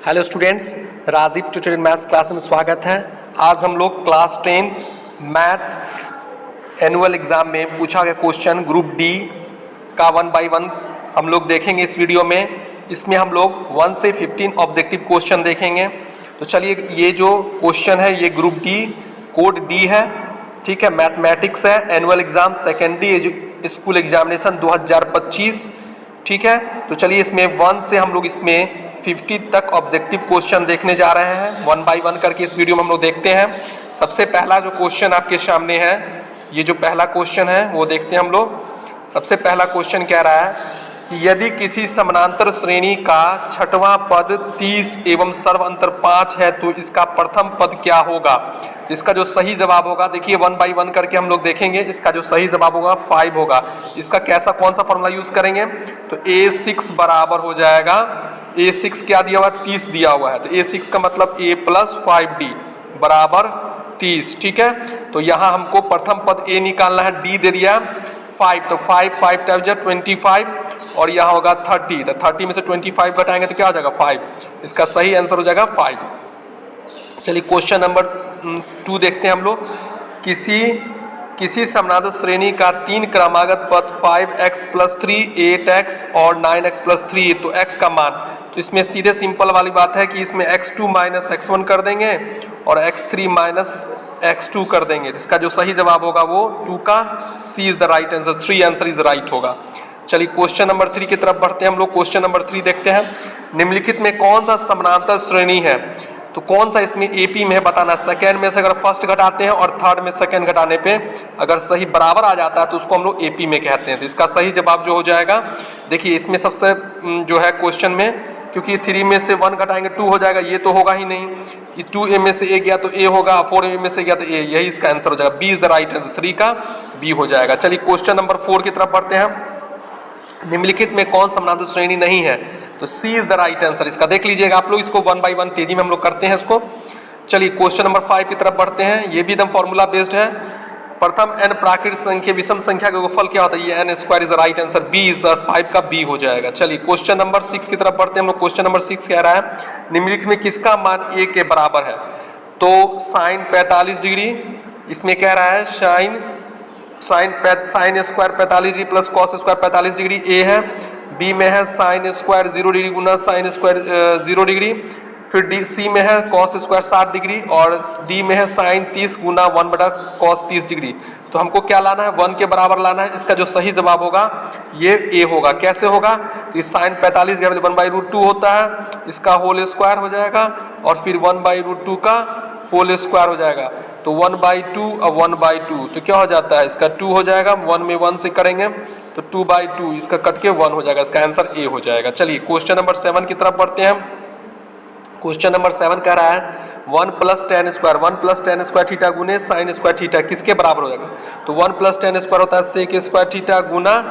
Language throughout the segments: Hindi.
Hello students, Rajeev tutorial maths class में स्वागत है। आज हम लोग क्लास 10 मैथ्स एनुअल एग्जाम में पूछा गया क्वेश्चन ग्रुप डी का 1 बाई 1 हम लोग देखेंगे इस वीडियो में। इसमें हम लोग 1 से 15 ऑब्जेक्टिव क्वेश्चन देखेंगे। तो चलिए, ये जो क्वेश्चन है ये ग्रुप डी कोड डी है, ठीक है, मैथमेटिक्स है, annual exam secondary school examination 2025, ठीक है। तो चलिए, इसमें 1 से हम लोग इसमें 50 तक ऑब्जेक्टिव क्वेश्चन देखने जा रहे हैं। 1 बाई 1 करके इस वीडियो में हम लोग देखते हैं। सबसे पहला जो क्वेश्चन आपके सामने है, ये जो पहला क्वेश्चन है वो देखते हैं हम लोग। सबसे पहला क्वेश्चन कह रहा है कि यदि किसी समानांतर श्रेणी का छठवां पद 30 एवं सर्वांतर 5 है तो इसका प्रथम पद क्या होगा। तो इसका जो सही जवाब होगा, देखिए 1 बाई 1 करके हम लोग देखेंगे। इसका जो सही जवाब होगा 5 होगा। इसका कौन सा फॉर्मूला यूज करेंगे, तो A6 बराबर हो जाएगा, A6 क्या दिया हुआ है, 30 दिया हुआ है, तो A6 का मतलब A + 5D बराबर 30, ठीक है। तो यहाँ हमको प्रथम पद A निकालना है, D दे दिया 5, तो 5 टाइम 25 और यहाँ होगा 30, तो 30 में से 25 घटाएंगे तो क्या हो जाएगा 5। इसका सही आंसर हो जाएगा 5। चलिए, क्वेश्चन नंबर 2 देखते हैं हम लोग। किसी समानांतर श्रेणी का 3 क्रमागत पद 5x + 3, 8x और 9x + 3, तो x का मान, तो इसमें सीधे सिंपल वाली बात है कि इसमें x2 - x1 कर देंगे और x3 - x2 कर देंगे। तो इसका जो सही जवाब होगा वो 2 का C is the right answer, 3 answer is right होगा। चलिए, क्वेश्चन नंबर 3 की तरफ बढ़ते हैं हम लोग। क्वेश्चन नंबर 3 देखते हैं। निम्नलिखित में कौन सा समानांतर श्रेणी है, तो कौन सा इसमें एपी में है बताना। सेकंड में से अगर फर्स्ट घटाते हैं और थर्ड में सेकंड घटाने पे अगर सही बराबर आ जाता है तो उसको हम लोग एपी में कहते हैं। तो इसका सही जवाब जो हो जाएगा, देखिए इसमें सबसे जो है क्वेश्चन में, क्योंकि 3 में से 1 घटाएंगे 2 हो जाएगा, ये तो होगा ही नहीं। 2a में से a गया तो a होगा, 4a में से गया तो a, यही इसका आंसर हो जाएगा। B is the right answer, 3 का B हो जाएगा। चलिए, क्वेश्चन नंबर 4 की तरफ बढ़ते हैं। निम्नलिखित में कौन समानांतर श्रेणी नहीं है, तो C is the right answer. इसका देख लीजिएगा आप लोग, इसको 1 बाई 1 तेजी में हम लोग करते हैं इसको। चलिए, क्वेश्चन नंबर 5 की तरफ बढ़ते हैं। ये भी एकदम फॉर्मूला बेस्ड है। प्रथम n प्राकृतिक संख्या विषम संख्या का गुणनफल क्या होता है, ये n² is the right answer. B is 5 का B हो जाएगा। चलिए, क्वेश्चन नंबर 6 की तरफ बढ़ते हैं हम लोग। क्वेश्चन नंबर 6 कह रहा है निम्नलिखित में किसका मान a के बराबर है, तो sin 45 डिग्री, इसमें कह रहा है sin square 45 degree plus cos square 45 degree A है। B में है sin स्क्वायर 0 डिग्री गुना sin स्क्वायर 0 डिग्री, फिर C में है cos स्क्वायर 60 डिग्री और D में है sin 30 गुना 1/cos 30 डिग्री। तो हमको क्या लाना है, 1 के बराबर लाना है। इसका जो सही जवाब होगा ये A होगा। कैसे होगा, तो sin 45 का 1/√2 होता है, इसका होल स्क्वायर हो जाएगा और फिर 1/√2 का होल स्क्वायर हो जाएगा, तो 1/2 और 1/2, तो क्या हो जाता है, इसका 2 हो जाएगा। 1 में 1 से करेंगे तो 2/2, इसका कट के 1 हो जाएगा। इसका आंसर A हो जाएगा। चलिए, क्वेश्चन नंबर 7 की तरफ बढ़ते हैं। क्वेश्चन नंबर 7 कह रहा है 1 + tan स्क्वायर थीटा गुने sin स्क्वायर थीटा किसके बराबर हो जाएगा, तो 1 + tan स्क्वायर होता है sec स्क्वायर थीटा गुना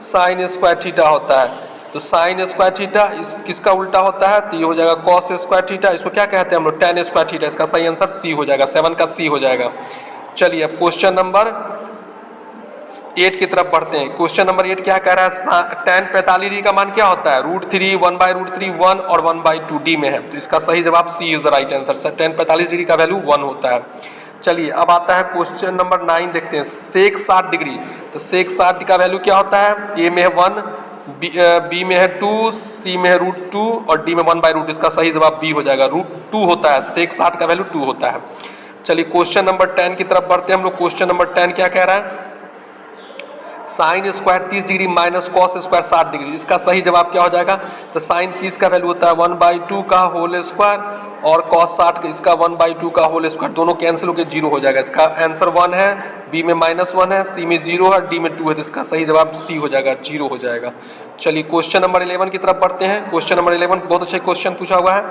sin स्क्वायर थीटा होता है, तो sin स्क्वायर थीटा किसका उल्टा होता है, तो ये हो जाएगा cos स्क्वायर थीटा। इसको क्या कहते हैं हम लोग, tan स्क्वायर थीटा। इसका सही आंसर C हो जाएगा, 7 का C हो जाएगा। चलिए, अब क्वेश्चन नंबर 8 की तरफ बढ़ते हैं। क्वेश्चन नंबर 8 क्या कह रहा है, tan 45 डिग्री का मान क्या होता है, √3, 1/√3, 1 और 1/2 D में है, तो इसका सही जवाब C is the right answer. tan 45 degree का वैल्यू 1 होता है। चलिए, अब आता है क्वेश्चन नंबर 9 देखते हैं। sec 60 डिग्री, तो sec 60 का वैल्यू क्या होता है, A में है 1, B में है 2, C में है √2 और D में 1/√2। इसका सही जवाब B हो जाएगा, √2 होता है, sec 60 का वैल्यू 2 होता है। चलिए, क्वेश्चन नंबर 10 की तरफ बढ़ते हैं हम लोग। क्वेश्चन नंबर 10 क्या कह रहा है, sin square 30 degree minus cos square 60 degree, इसका सही जवाब क्या हो जाएगा, तो sin 30 का वैल्यू होता है 1/2 का होल स्क्वायर और cos 60 का इसका 1/2 का होल स्क्वायर, दोनों कैंसिल होकर 0 हो जाएगा। इसका आंसर 1 है, B में -1 है, C में 0 है, D में 2 है, तो इसका सही जवाब C हो जाएगा, 0 हो जाएगा। चलिए, क्वेश्चन नंबर 11 की तरफ बढ़ते हैं। क्वेश्चन नंबर 11 बहुत अच्छा क्वेश्चन पूछा हुआ है।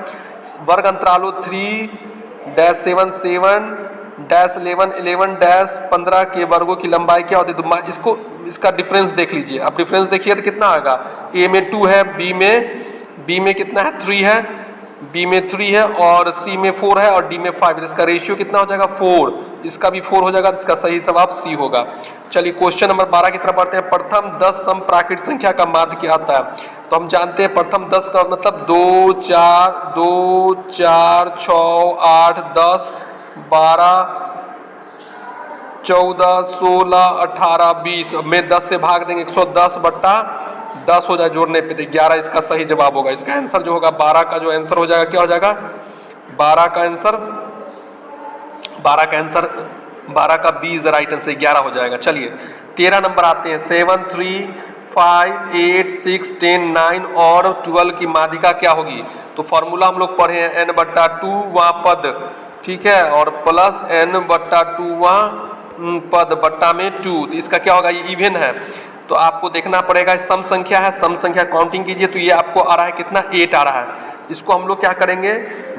वर्ग अंतरालों 3-7 7-11-11-15 के वर्गों की लंबाई क्या होती है, तो इसका डिफरेंस देख लीजिए आप। डिफरेंस देखिए तो कितना आएगा, A में 2 है, B में कितना है 3 है, बी में 3 है और सी में 4 है और डी में 5 है। इसका रेशियो कितना हो जाएगा 4, इसका भी 4 हो जाएगा, तो इसका सही जवाब सी होगा। चलिए क्वेश्चन नंबर 12 की तरफ बढ़ते हैं। प्रथम 10 सम प्राकृत संख्या का माध्य क्या आता है? तो हम जानते हैं प्रथम 10 का मतलब 2 4 6 8 10 12 14 16 18 20 में 10 से भाग देंगे 110 बट्टा 10 हो जाए, जोड़ने पे तो 11 इसका सही जवाब होगा। इसका आंसर जो होगा 12 का जो आंसर हो जाएगा क्या हो जाएगा 12 का आंसर 12 का 20 राइट आंसर 11 हो जाएगा। चलिए 13 नंबर आते हैं। 7 3 5 8 6 10 9 और 12 की माध्यिका क्या होगी? तो फॉर्मूला हम लोग पढ़े हैं n/2 वहाँ पद, ठीक है, और प्लस n/2 वहाँ पद बट्टा में 2, तो इसका क्या होगा? ये इवन है तो आपको देखना पड़ेगा। सम संख्या है, सम संख्या काउंटिंग कीजिए तो ये आपको आ रहा है कितना 8 आ रहा है। इसको हम लोग क्या करेंगे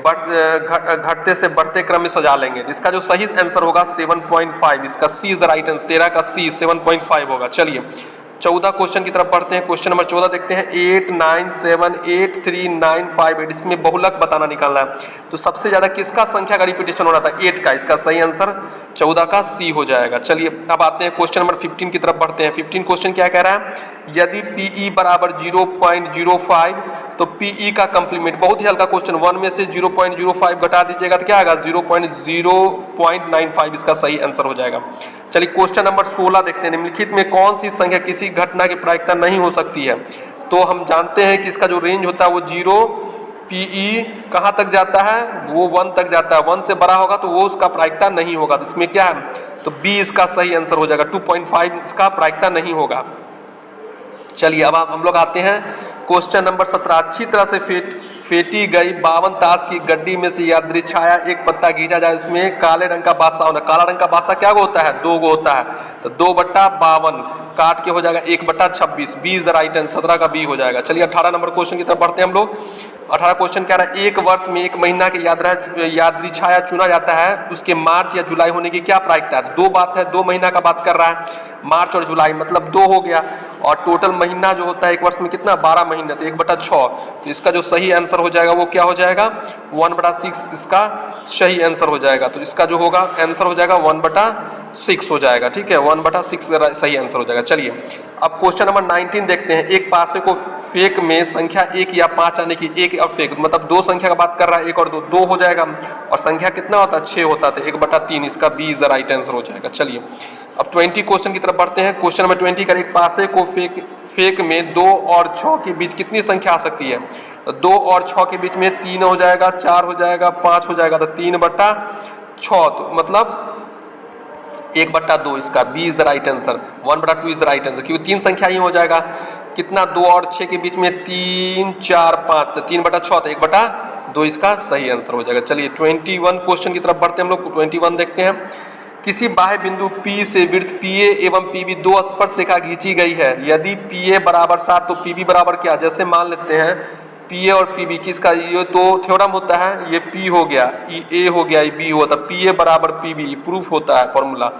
घटते से बढ़ते क्रम में सजा लेंगे। इसका जो सही आंसर होगा 7.5, इसका सी इज द राइट आंसर। 13 का सी 7.5 होगा। चलिए 14 क्वेश्चन की तरफ बढ़ते हैं। क्वेश्चन नंबर 14 देखते हैं। 8 9 7 8 3 9 5 8 इसमें बहुलक बताना निकालना है। तो सबसे ज्यादा किसका संख्या का रिपीटेशन हो रहा था? 8 का। इसका सही आंसर 14 का सी हो जाएगा। चलिए अब आते हैं क्वेश्चन नंबर 15 की तरफ बढ़ते हैं। 15 क्वेश्चन क्या कह रहा है? यदि PE बराबर 0.05 तो PE का कंप्लीमेंट, बहुत ही हल्का क्वेश्चन, 1 में से 0.05 घटा दीजिएगा तो क्या आएगा 0.95, इसका सही आंसर हो जाएगा। चलिए क्वेश्चन नंबर 16 देखते हैं। निम्नलिखित में कौन सी संख्या किसी घटना की प्रायिकता नहीं हो सकती है? तो हम जानते हैं कि इसका जो रेंज होता है वो 0 PE कहाँ तक जाता है? वो 1 तक जाता है। 1 से बड़ा होगा तो वो उसका प्रायिकता नहीं होगा। तो इसमें क्या है? तो B इसका सही आंसर हो जाएगा। 2.5 इसका प्रायिकता नहीं होगा। चलिए अब हम लोग आते हैं क्वेश्चन नंबर 17। अच्छी तरह से फेंटी गई 52 ताश की गड्डी में से यादृच्छाया एक पत्ता खींचा जाए, इसमें काले रंग का बादशाह होना। काला रंग का बादशाह क्या होता है? 2 गो होता है, तो 2/52 काट के हो जाएगा 1/26। 20 राइट आंसर 17 का बी हो जाएगा। चलिए 18 नंबर क्वेश्चन की तरफ बढ़ते हैं हम लोग। 18 क्वेश्चन क्या रहा है? एक वर्ष में एक महीना के यादृच्छाया चुना जाता है, उसके मार्च या जुलाई होने की क्या प्रायिकता है? 2 बात है, 2 महीना का बात कर रहा है, मार्च और जुलाई मतलब 2 हो गया, और टोटल महीना जो होता है एक वर्ष में कितना? 12 महीना, तो 1/6। तो इसका जो सही आंसर हो जाएगा वो क्या हो जाएगा? 1/6 इसका सही आंसर हो जाएगा। तो इसका जो होगा आंसर हो जाएगा 1/6 हो जाएगा। ठीक है, 1/6 सही आंसर हो जाएगा। चलिए अब क्वेश्चन नंबर 19 देखते हैं। एक पासे को फेंक में संख्या 1 या 5 आने की, एक और फेंक मतलब 2 संख्या का बात कर रहा है, 1 और 2 हो जाएगा, और संख्या कितना होता है? 6 होता है, 1/3 इसका B is the right answer हो जाएगा। चलिए अब 20 क्वेश्चन की तरफ बढ़ते हैं। क्वेश्चन नंबर 20 का, एक पासे को फेंक में 2 और 6 के बीच कितनी संख्या आ सकती है? 2 और 6 के बीच में 3 हो जाएगा, 4 हो जाएगा, 5 हो जाएगा, तो 3/6 तो मतलब 1/2 इसका B is the right answer. 1/2 is the right answer, क्योंकि 3 संख्या ही हो जाएगा। कितना? 2 और 6 के बीच में 3 4 5, तो 3/6 तो 1/2 इसका सही आंसर हो जाएगा। चलिए 21 क्वेश्चन की तरफ बढ़ते हैं हम लोग। 21 देखते हैं। किसी बाह्य बिंदु P से वृत्त PA एवं PB 2 स्पर्श रेखा खींची गई है। यदि PA बराबर 7 तो PB बराबर क्या? जैसे मान लेते हैं PA और PB किसका, ये तो थ्योरम होता है, ये P हो गया, ये A हो गया, ये B होता है, PA बराबर PB प्रूफ होता है फॉर्मूला,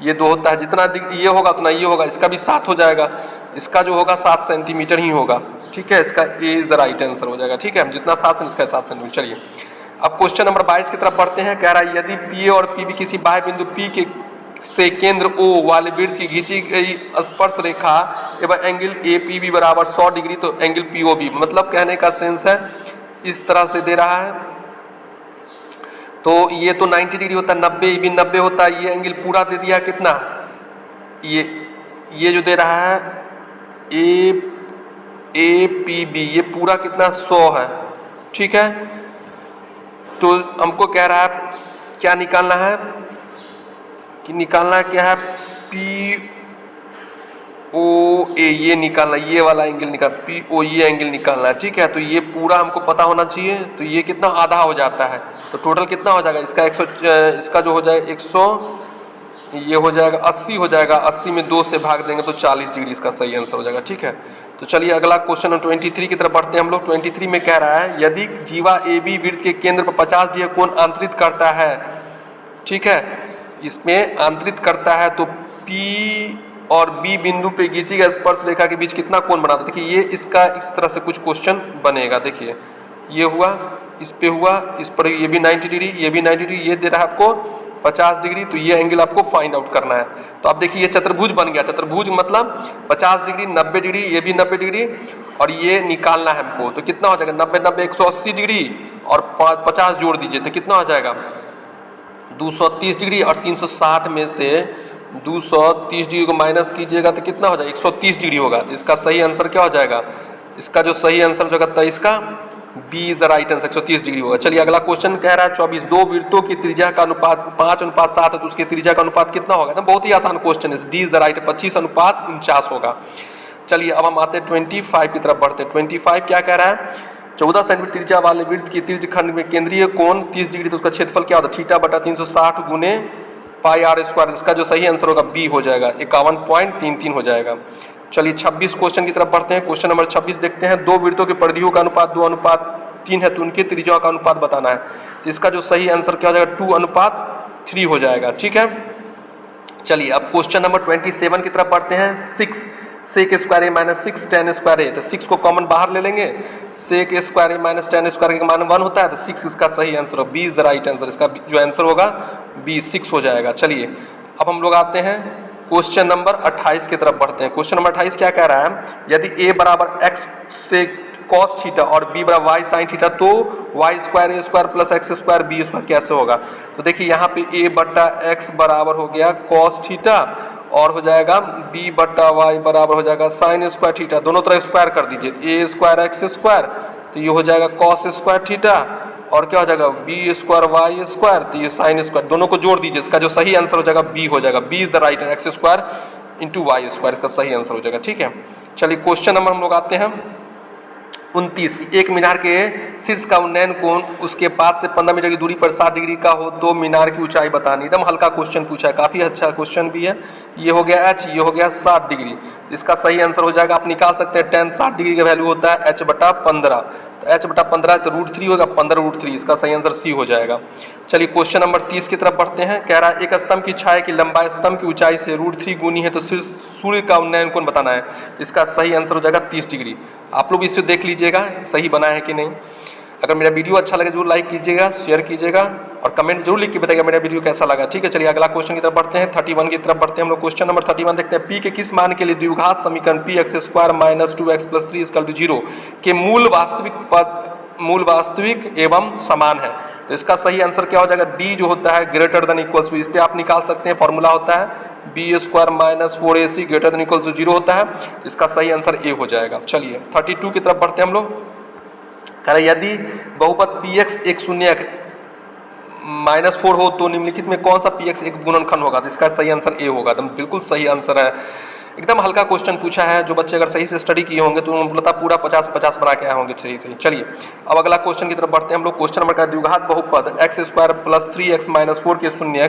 ये 2 होता है। जितना ये होगा उतना ये होगा, इसका भी 7 हो जाएगा, इसका जो होगा 7 सेंटीमीटर ही होगा। ठीक है, इसका A is the right answer हो जाएगा। ठीक है, जितना 7 इसका 7 सेंटीमीटर। चलिए अब क्वेश्चन नंबर 22 की तरफ बढ़ते हैं। कह रहा है यदि PA और PB किसी बाह्य बिंदु P के से केंद्र O वाले वृत्त की खींची गई स्पर्श रेखा एवं एंगल APB बराबर 100 डिग्री, तो एंगल POB, मतलब कहने का सेंस है इस तरह से दे रहा है, तो ये तो 90 डिग्री होता है, 90 ये भी 90 होता है, ये एंगल पूरा दे दिया कितना? ये जो दे रहा है APB ये पूरा कितना? 100 है। ठीक है, तो हमको कह रहा है क्या निकालना है कि निकालना क्या है? POA ये निकालना, ये वाला एंगल निकाल, PO ये एंगल निकालना है। ठीक है, तो ये पूरा हमको पता होना चाहिए, तो ये कितना? आधा हो जाता है, तो टोटल कितना हो जाएगा इसका? 100 इसका जो हो जाएगा 100 ये हो जाएगा 80 हो जाएगा, 80 में 2 से भाग देंगे तो 40 डिग्री इसका सही आंसर हो जाएगा। ठीक है, तो चलिए अगला क्वेश्चन 23 की तरफ बढ़ते हैं हम लोग। 23 में कह रहा है यदि जीवा AB वृत्त के केंद्र पर 50 डिग्री कोण आंतरित करता है, ठीक है, इसमें आंतरित करता है, तो P और B बिंदु पे खींची गई स्पर्श रेखा के बीच कितना कोण बनाता है? देखिए ये इसका इस तरह से कुछ क्वेश्चन बनेगा। देखिए ये हुआ, इस पे हुआ, इस पर ये भी 90 डिग्री, ये भी 90 डिग्री, ये दे रहा है आपको 50 डिग्री। तो ये एंगल आपको फाइंड आउट करना है। तो आप देखिए ये चतुर्भुज बन गया। चतुर्भुज मतलब 50 डिग्री, 90 डिग्री, ये भी 90 डिग्री और ये निकालना है हमको। तो कितना हो जाएगा 90 90 180 डिग्री और 50 जोड़ दीजिए तो कितना हो जाएगा 230 डिग्री। और 360 में से 230 डिग्री को माइनस कीजिएगा तो कितना हो जाएगा 130 डिग्री होगा। तो इसका सही आंसर क्या हो जाएगा, इसका जो सही आंसर जो होगा इसका B is the right answer, 130 degree होगा। चलिए अगला क्वेश्चन कह रहा है 24, दो वृत्तों की त्रिज्या का अनुपात 5:7 है तो उसके त्रिज्या का अनुपात कितना होगा। तो बहुत ही आसान क्वेश्चन है, डी इज द राइट, 25:49 होगा। चलिए अब हम आते हैं 25 की तरफ बढ़ते हैं। 25 क्या कह रहा है, 14 सेंटीमीटर त्रिज्या वाले वृत्त की त्रिज्य खंड में केंद्रीय कोण 30 डिग्री, तो उसका क्षेत्रफल क्या होता है θ/360 गुने पाई आर स्क्वायर। इसका जो सही आंसर होगा बी हो जाएगा, 51.33 हो जाएगा। चलिए 26 क्वेश्चन की तरफ बढ़ते हैं। क्वेश्चन नंबर 26 देखते हैं, दो वृत्तों के परिधियों का अनुपात 2:3 है तो उनके त्रिज्या का अनुपात बताना है। तो इसका जो सही आंसर क्या हो जाएगा 2:3 हो जाएगा। ठीक है, चलिए अब क्वेश्चन नंबर 27 की तरफ बढ़ते हैं। 6 सेक स्क्वायर ए माइनस 6 tan स्क्वायर ए, तो 6 को कॉमन बाहर ले लेंगे, सेक स्क्वायर ए माइनस tan स्क्वायर का मान 1 होता है तो 6 इसका सही आंसर होगा, B is the right answer. इसका जो आंसर होगा बी 6 हो जाएगा। चलिए अब हम लोग आते हैं क्वेश्चन नंबर 28 की तरफ बढ़ते हैं। क्वेश्चन नंबर 28 क्या कह रहा है, यदि a बराबर x से cos थीटा और b बराबर y sin थीटा तो y square a square plus x square b square कैसे होगा। तो देखिए यहाँ पे a बट्टा x बराबर हो गया cos थीटा और हो जाएगा b बट्टा y बराबर हो जाएगा sin स्क्वायर थीटा, दोनों तरफ स्क्वायर कर दीजिए, a स्क्वायर x स्क्वायर तो ये हो जाएगा cos स्क्वायर थीटा और क्या हो जाएगा b स्क्वायर y स्क्वायर तो ये sin स्क्वायर, दोनों को जोड़ दीजिए, इसका जो सही आंसर हो जाएगा b हो जाएगा, b is the right, x square into y square इसका सही आंसर हो जाएगा। ठीक है, चलिए क्वेश्चन नंबर हम लोग आते हैं 29, एक मीनार के शीर्ष का उन्नयन कोण उसके पास से 15 मीटर की दूरी पर 60 डिग्री का हो तो मीनार की ऊंचाई बतानी। एकदम हल्का क्वेश्चन पूछा है, काफ़ी अच्छा क्वेश्चन भी है। ये हो गया h, ये हो गया 60 डिग्री, इसका सही आंसर हो जाएगा, आप निकाल सकते हैं tan 60 डिग्री का वैल्यू होता है h/15, तो h/15 तो √3 होगा, 15√3, इसका सही आंसर सी हो जाएगा। चलिए क्वेश्चन नंबर 30 की तरफ बढ़ते हैं। कह रहा है एक स्तंभ की छाया की लंबाई स्तंभ की ऊंचाई से √3 गुनी है तो सूर्य का उन्नयन कोण बताना है। इसका सही आंसर हो जाएगा 30 डिग्री। आप लोग इसे देख लीजिएगा सही बना है कि नहीं। अगर मेरा वीडियो अच्छा लगे जरूर लाइक कीजिएगा, शेयर कीजिएगा और कमेंट जरूर लिख के बताइएगा मेरा वीडियो कैसा लगा। ठीक है, चलिए अगला क्वेश्चन की तरफ बढ़ते हैं, 31 की तरफ बढ़ते हैं हम लोग। क्वेश्चन नंबर 31 देखते हैं, p के किस मान के लिए द्विघात समीकरण px² - 2x + 3 = 0 के मूल वास्तविक एवं समान है। तो इसका सही आंसर क्या हो जाएगा, डी जो होता है ग्रेटर देन इक्वल्स टू, इस पर आप निकाल सकते हैं, फॉर्मूला होता है b² - 4ac greater than equals to 0 होता है। इसका सही आंसर ए हो जाएगा। चलिए 32 की तरफ बढ़ते हैं हम लोग। कह रहे यदि बहुपद px एक शून्य -4 हो तो निम्नलिखित में कौन सा px एक गुणनखंड होगा। तो इसका सही आंसर ए होगा, एकदम बिल्कुल सही आंसर है। एकदम हल्का क्वेश्चन पूछा है, जो बच्चे अगर सही से स्टडी किए होंगे तो उनको पूरा 50-50 बना के आए होंगे सही सही। चलिए अब अगला क्वेश्चन की तरफ बढ़ते हैं हम लोग। क्वेश्चन नंबर का द्विघात बहुपद x² + 3x - 4 के शून्य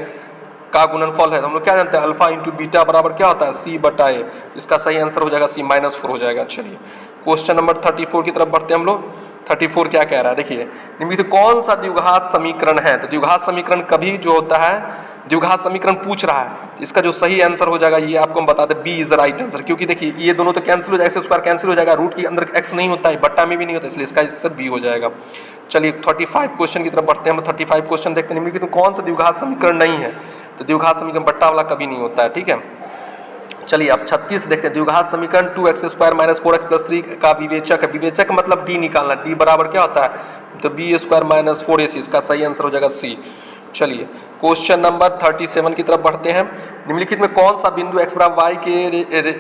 का गुणनफल है। हम लोग क्या जानते हैं, अल्फा इंटू बीटा बराबर क्या होता है c/a। इसका सही आंसर हो जाएगा c -4 हो जाएगा। चलिए क्वेश्चन नंबर 34 की तरफ बढ़ते हैं हम लोग। 34 क्या कह रहा है, देखिए निम्नलिखित कौन सा द्विघात समीकरण है। तो द्विघात समीकरण कभी जो होता है, द्विघात समीकरण पूछ रहा है, इसका जो सही आंसर हो जाएगा ये आपको हम बता दें, बी इज राइट आंसर। क्योंकि देखिए ये दोनों तो कैंसिल हो जाएगा, x² कैंसिल हो जाएगा, रूट के अंदर x नहीं होता है, बट्टा में भी नहीं होता, इसलिए इसका आंसर बी हो जाएगा। चलिए 35 क्वेश्चन की तरफ बढ़ते हैं हम। 35 क्वेश्चन देखते हैं, निम्नलिखित कौन सा द्विघात समीकरण नहीं है। तो द्विघात समीकरण बट्टा वाला कभी नहीं होता है। ठीक है, चलिए अब 36 देखते हैं, द्विघात समीकरण 2x² - 4x + 3 का विवेचक है। विवेचक मतलब डी निकालना, डी बराबर क्या होता है, तो b² - 4ac, इसका सही आंसर हो जाएगा सी। चलिए क्वेश्चन नंबर 37 की तरफ बढ़ते हैं। निम्नलिखित में कौन सा बिंदु x = y के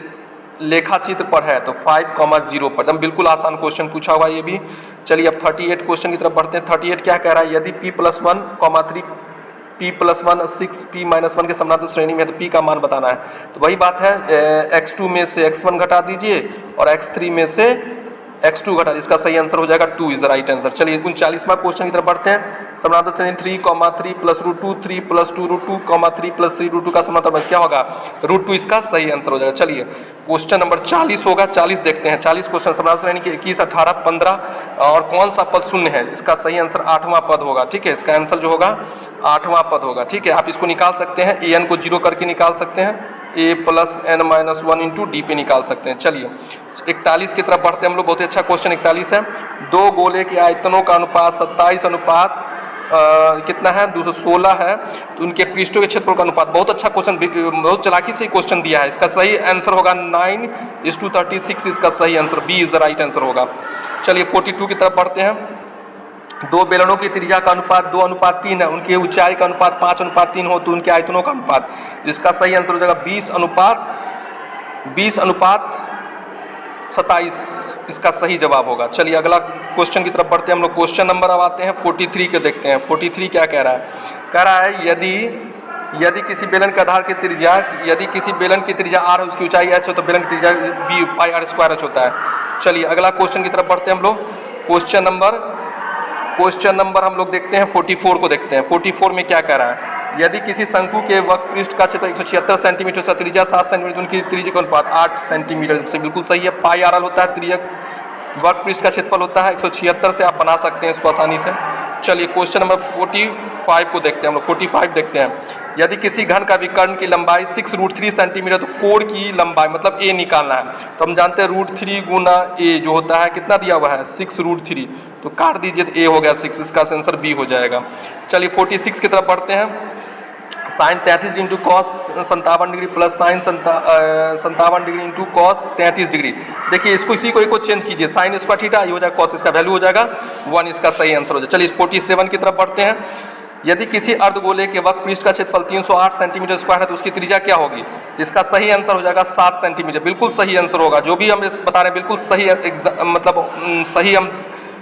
लेखा चित्र पर है। तो 5,0 पर, एकदम बिल्कुल आसान क्वेश्चन पूछा हुआ ये भी। चलिए अब 38 क्वेश्चन की तरफ बढ़ते हैं। 38 क्या कह रहा है, यदि p + 1, 3 p + 1 6 p - 1 के समानांतर श्रेणी में है तो p का मान बताना है। तो वही बात है, x2 में से x1 घटा दीजिए और x3 में से x2 घटा दीजिए, इसका सही आंसर हो जाएगा 2 इज द राइट आंसर। चलिए 39वां क्वेश्चन की तरफ बढ़ते हैं। समानांतर श्रेणी 3, 3 + √2 3 + 2 √2, 3 + 3 √2 का समानांतर क्या होगा, √2, इसका सही आंसर हो जाएगा। चलिए क्वेश्चन नंबर 40 होगा, 40 देखते हैं। 40 क्वेश्चन, समानांतर श्रेणी के 21, 18, 15 और कौन सा पद शून्य है। इसका सही आंसर 8वां पद होगा। ठीक है, इसका आंसर जो होगा 8वां पद होगा। ठीक है, आप इसको निकाल सकते हैं, an को 0 करके निकाल सकते हैं, A plus N minus 1 into D पे निकाल सकते हैं। चलिए 41 की तरफ बढ़ते हैं हम लोग। बहुत ही अच्छा क्वेश्चन 41 है। दो गोले के आयतनों का अनुपात 27 अनुपात कितना है 216 है, तो उनके पृष्ठों के क्षेत्रफल का अनुपात। बहुत अच्छा क्वेश्चन, बहुत चालाकी से क्वेश्चन दिया है। इसका सही आंसर होगा 9:36। इसका सही answer B is the right answer होगा। चलिए 42 की तरफ बढ़ते हैं। दो बेलनों की त्रिज्या का अनुपात 2:3 है, उनकी ऊंचाई का अनुपात 5:3 हो तो उनके आयतनों का अनुपात। जिसका सही आंसर हो जाएगा 20:27 इसका सही जवाब होगा। चलिए अगला क्वेश्चन की तरफ बढ़ते हैं हम लोग। क्वेश्चन नंबर अब आते हैं 43 के, देखते हैं 43 क्या कह रहा है। कह रहा है यदि किसी बेलन के आधार की त्रिज्या, यदि किसी बेलन की त्रिज्या r है, उसकी ऊंचाई h हो, तो बेलन की त्रिज्या b पाई r स्क्वायर h होता है। चलिए अगला क्वेश्चन की तरफ बढ़ते हैं हम लोग। क्वेश्चन नंबर हम लोग देखते हैं 44 को देखते हैं। 44 में क्या कह रहा है। यदि किसी शंकु के वक्र पृष्ठ का क्षेत्र 176 सेंटीमीटर से त्रिज्या 7 सेंटीमीटर, उनकी त्रिज्या का अनुपात 8 सेंटीमीटर से बिल्कुल सही है। पाई आर एल होता है त्रिज्या, वक्र पृष्ठ का क्षेत्रफल होता है 176 से, आप बना सकते हैं इसको आसानी से। चलिए क्वेश्चन नंबर 45 को देखते हैं हम लोग। 45 देखते हैं। यदि किसी घन का विकर्ण की लंबाई 6√3 सेंटीमीटर, तो कोण की लंबाई मतलब ए निकालना है। तो हम जानते हैं √3 गुना ए जो होता है कितना दिया हुआ है 6√3, तो काट दीजिए तो ए हो गया 6। इसका आंसर बी हो जाएगा। चलिए 46 की तरफ बढ़ते हैं। Sine 33 into cos 57 degree plus sine 57 degree into cos 33 degree. देखिए इसको इसी को एक को चेंज कीजिए, साइन स्क्वायर थीटा ये हो जाएगा कॉस, इसका वैल्यू हो जाएगा 1। इसका सही आंसर हो जाएगा। चलिए 47 की तरफ बढ़ते हैं। यदि किसी अर्धगोले के वक्र पृष्ठ का क्षेत्रफल 308 सेंटीमीटर स्क्वायर है, तो उसकी त्रिज्या क्या होगी। इसका सही आंसर हो जाएगा 7 सेंटीमीटर। बिल्कुल सही आंसर होगा। जो भी हम बता रहे हैं बिल्कुल सही, मतलब सही हम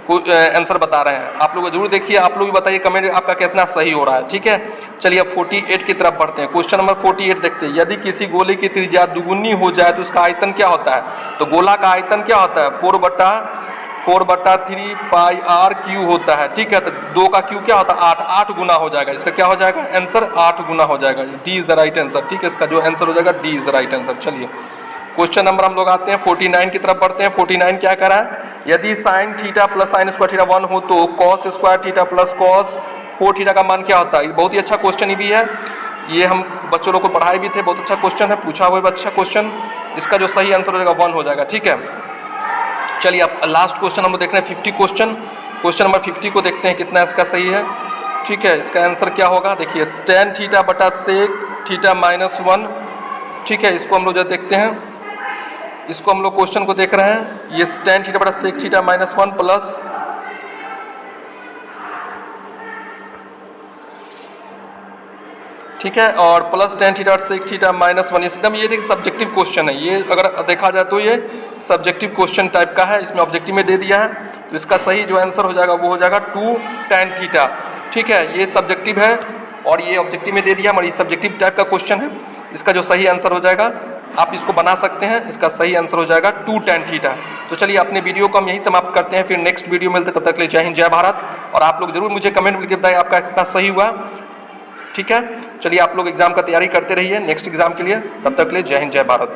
आंसर बता रहे हैं। आप लोग जरूर देखिए, आप लोग भी बताइए कमेंट आपका कितना सही हो रहा है। ठीक है, चलिए अब 48 की तरफ बढ़ते हैं। क्वेश्चन नंबर 48 देखते हैं। यदि किसी गोले की त्रिज्या दुगुनी हो जाए तो उसका आयतन क्या होता है। तो गोला का आयतन क्या होता है 4/3 पाई आर क्यू होता है। ठीक है, तो 2 का क्यू क्या होता है 8 गुना हो जाएगा। इसका क्या हो जाएगा आंसर 8 गुना हो जाएगा। D is the right answer. ठीक है, इसका जो आंसर हो जाएगा D is the right answer. चलिए क्वेश्चन नंबर हम लोग आते हैं 49 की तरफ बढ़ते हैं। 49 क्या कह रहा है। यदि sine theta plus sine square theta 1 हो, तो cos square theta plus cos 4 theta का मान क्या होता है। बहुत ही अच्छा क्वेश्चन ही भी है, ये हम बच्चों लोग को पढ़ाए भी थे। बहुत अच्छा क्वेश्चन है, पूछा हुआ अच्छा क्वेश्चन। इसका जो सही आंसर हो जाएगा 1 हो जाएगा। ठीक है, चलिए अब लास्ट क्वेश्चन हम लोग देख रहे हैं 50 क्वेश्चन। क्वेश्चन नंबर 50 को देखते हैं कितना इसका सही है। ठीक है, इसका आंसर क्या होगा देखिए tan थीटा बटा सेक थीटा माइनस 1। ठीक है, इसको हम लोग जब देखते हैं, इसको हम लोग क्वेश्चन को देख रहे हैं। ये tan थीटा बटा सेक थीटा माइनस 1 प्लस ठीक है, और plus tan theta sec theta minus 1। एकदम ये देखिए सब्जेक्टिव क्वेश्चन है। ये अगर देखा जाए तो ये सब्जेक्टिव क्वेश्चन टाइप का है। इसमें ऑब्जेक्टिव में दे दिया है, तो इसका सही जो आंसर हो जाएगा वो हो जाएगा 2 tan थीटा। ठीक है, ये सब्जेक्टिव है और ये ऑब्जेक्टिव में दे दिया, मगर ये सब्जेक्टिव टाइप का क्वेश्चन है। इसका जो सही आंसर हो जाएगा आप इसको बना सकते हैं। इसका सही आंसर हो जाएगा 2 tan थीटा। तो चलिए अपने वीडियो को हम यहीं समाप्त करते हैं, फिर नेक्स्ट वीडियो मिलते हैं। तब तक के लिए जय हिंद जय भारत। और आप लोग जरूर मुझे कमेंट में बताइए आपका कितना सही हुआ। ठीक है, चलिए आप लोग एग्जाम का तैयारी करते रहिए नेक्स्ट एग्जाम के लिए। तब तक के लिए जय हिंद जय भारत।